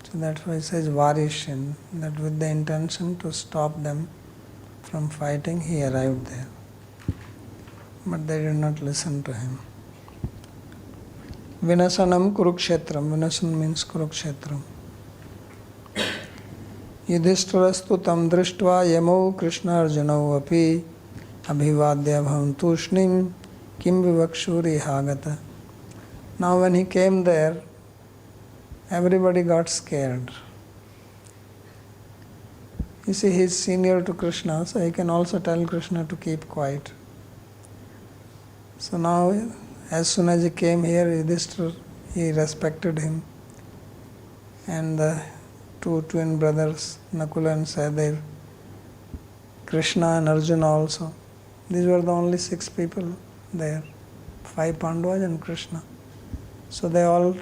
[SPEAKER 1] So that's why it says Varishan, that with the intention to stop them from fighting, he arrived there. But they did not listen to him. Vinasanam Kurukshetram. Vinasan means Kurukshetram. Yudhishthirastu tam drishtva yamau Krishna Arjunau api abhivadya bhavantushnim kim vivakshuri hagata. Now when he came there, everybody got scared. You see, he is senior to Krishna, so he can also tell Krishna to keep quiet. So now, as soon as he came here, Yudhishthira, he respected him. And the two twin brothers, Nakula and Sahadev, Krishna and Arjuna also. These were the only 6 people there, 5 Pandavas and Krishna. So they all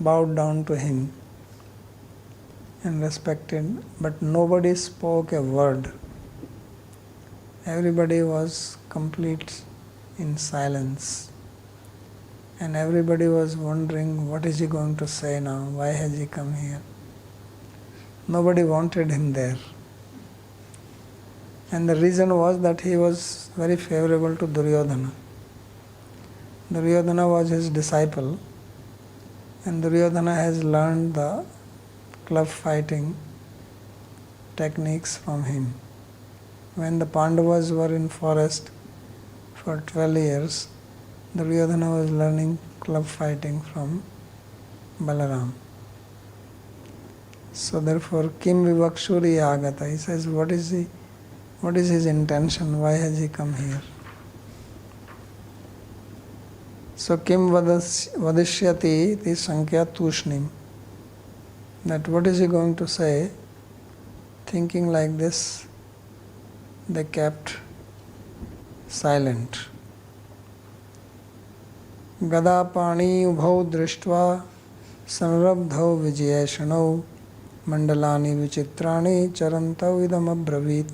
[SPEAKER 1] bowed down to him and respected, but nobody spoke a word. Everybody was complete in silence. And everybody was wondering, what is he going to say now? Why has he come here? Nobody wanted him there. And the reason was that he was very favorable to Duryodhana. Duryodhana was his disciple, and Duryodhana has learned the club fighting techniques from him. When the Pandavas were in forest for 12 years, Duryodhana was learning club fighting from Balaram. So therefore, Kim Vivakshuri Agata. He says, what is his intention? Why has he come here? So Kim Vadishyati iti Sankhya Tushnim. That what is he going to say? Thinking like this, they kept silent. Gadapani ubhau drishtva sanrabdhau vijayashanau mandalani vichitrani charantau idam abravit.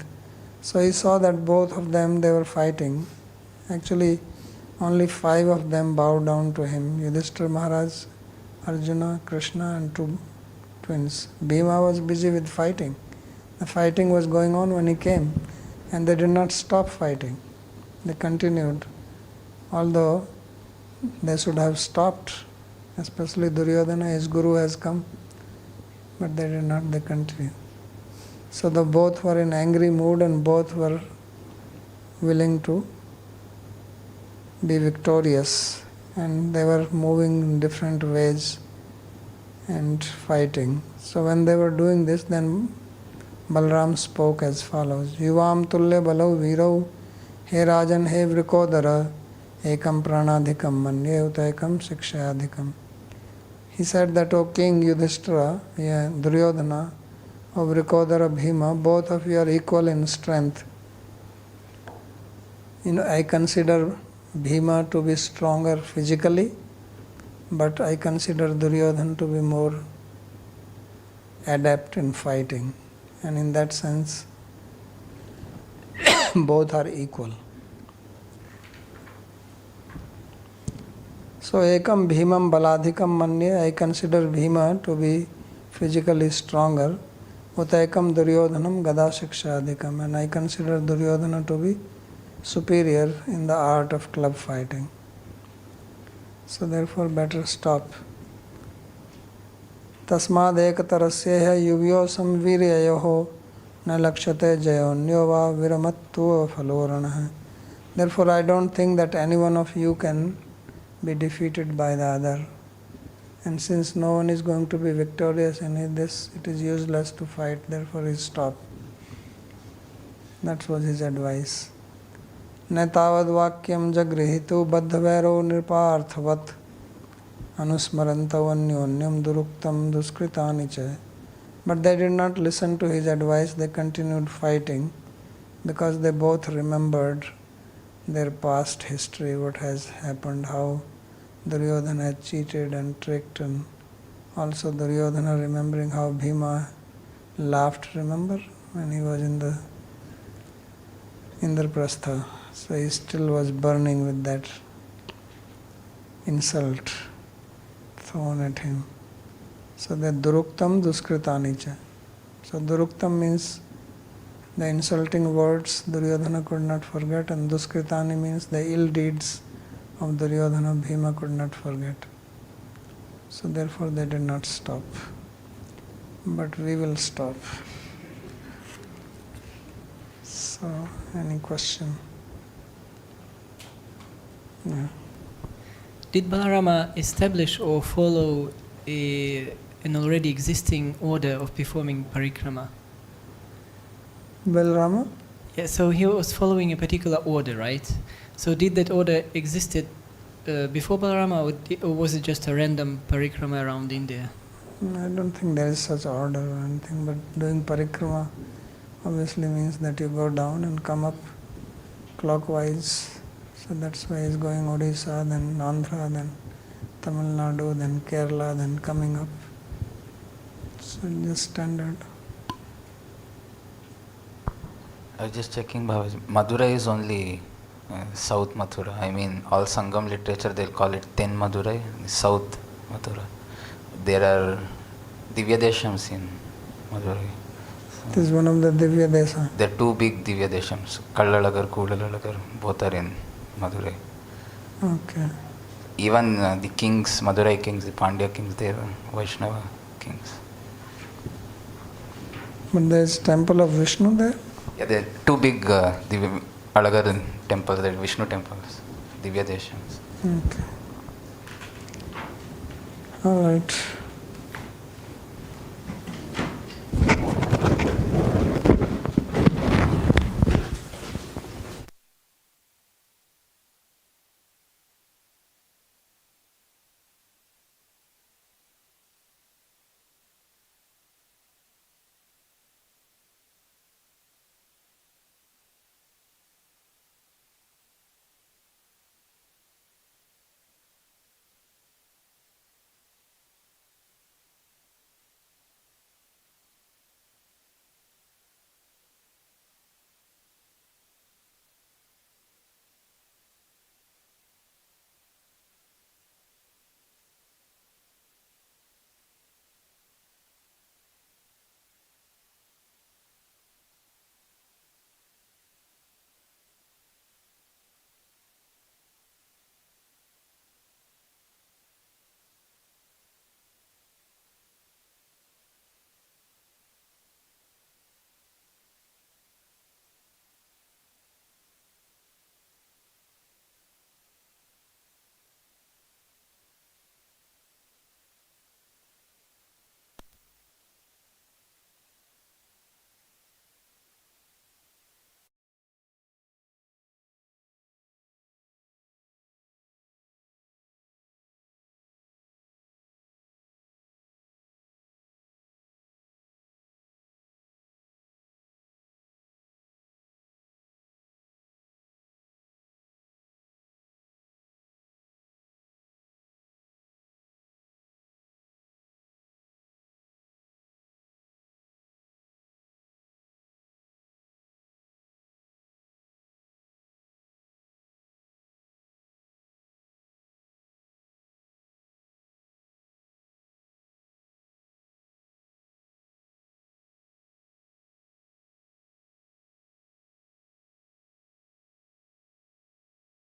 [SPEAKER 1] So he saw that both of them, they were fighting. Actually, only 5 of them bowed down to him. Yudhishthira Maharaj, Arjuna, Krishna and 2 twins. Bhima was busy with fighting. The fighting was going on when he came, and they did not stop fighting. They continued, although they should have stopped, especially Duryodhana, his guru has come, but they did not, they continued. So the both were in angry mood and both were willing to be victorious, and they were moving in different ways and fighting. So when they were doing this, then Balaram spoke as follows: Yuvam tulya balau virau he rajan he vrikodara ekam pranadhikam manye utaikam shikshayadhikam. He said that, O King Yudhishthira, Duryodhana, O Vrikodara, Bhima, both of you are equal in strength. I consider Bhima to be stronger physically, but I consider Duryodhana to be more adept in fighting. And in that sense, both are equal. So, ekam bhimam baladhikam manye, I consider Bhima to be physically stronger. Utaikam duryodhanam gada shikshadhikam, and I consider Duryodhana to be superior in the art of club fighting. So therefore better stop. Tasmad ekatarasyeha yuvyo samviryayoho na lakshate jayonyo va viramattu phaloranah. Therefore I don't think that any one of you can be defeated by the other. And since no one is going to be victorious in this, it is useless to fight, therefore he stopped. That was his advice. Netavad vakyam jagrihitu baddhavero nirparthavat anusmarantavanyonyam duruktam duskritani cha. But they did not listen to his advice, they continued fighting. because they both remembered their past history, what has happened, how Duryodhana had cheated and tricked, and also Duryodhana remembering how Bhima laughed, remember, when he was in the Indraprastha. So he still was burning with that insult thrown at him. So that Duruktam Duskritanicha. So Duruktam means the insulting words Duryodhana could not forget, and Duskritani means the ill deeds of Duryodhana Bhima could not forget. So therefore they did not stop. But we will stop. So, any question? Yeah.
[SPEAKER 5] Did Balarama establish or follow an already existing order of performing parikrama?
[SPEAKER 1] Balarama?
[SPEAKER 5] Yeah, so he was following a particular order, right? So did that order existed before Balarama, or was it just a random parikrama around India?
[SPEAKER 1] I don't think there is such order or anything, but doing parikrama obviously means that you go down and come up clockwise. So that's why he's going Odisha, then Andhra, then Tamil Nadu, then Kerala, then coming up. So just standard.
[SPEAKER 2] I was just checking, Babaji. Madurai is only South Mathura. I mean, all Sangam literature, they'll call it Ten Madurai, South Mathura. There are Divya Deshams in Madurai.
[SPEAKER 1] This is one of the Divya Desa.
[SPEAKER 2] There are two big Divya Deshams, Kallalagar, Kudalagar, both are in Madurai.
[SPEAKER 1] Okay.
[SPEAKER 2] Even the kings, Madurai kings, the Pandya kings, they were Vaishnava kings.
[SPEAKER 1] But there is temple of Vishnu there?
[SPEAKER 2] Yeah, there are two big Alagar temples, the Vishnu temples, Divya Deshams.
[SPEAKER 1] Okay. All right.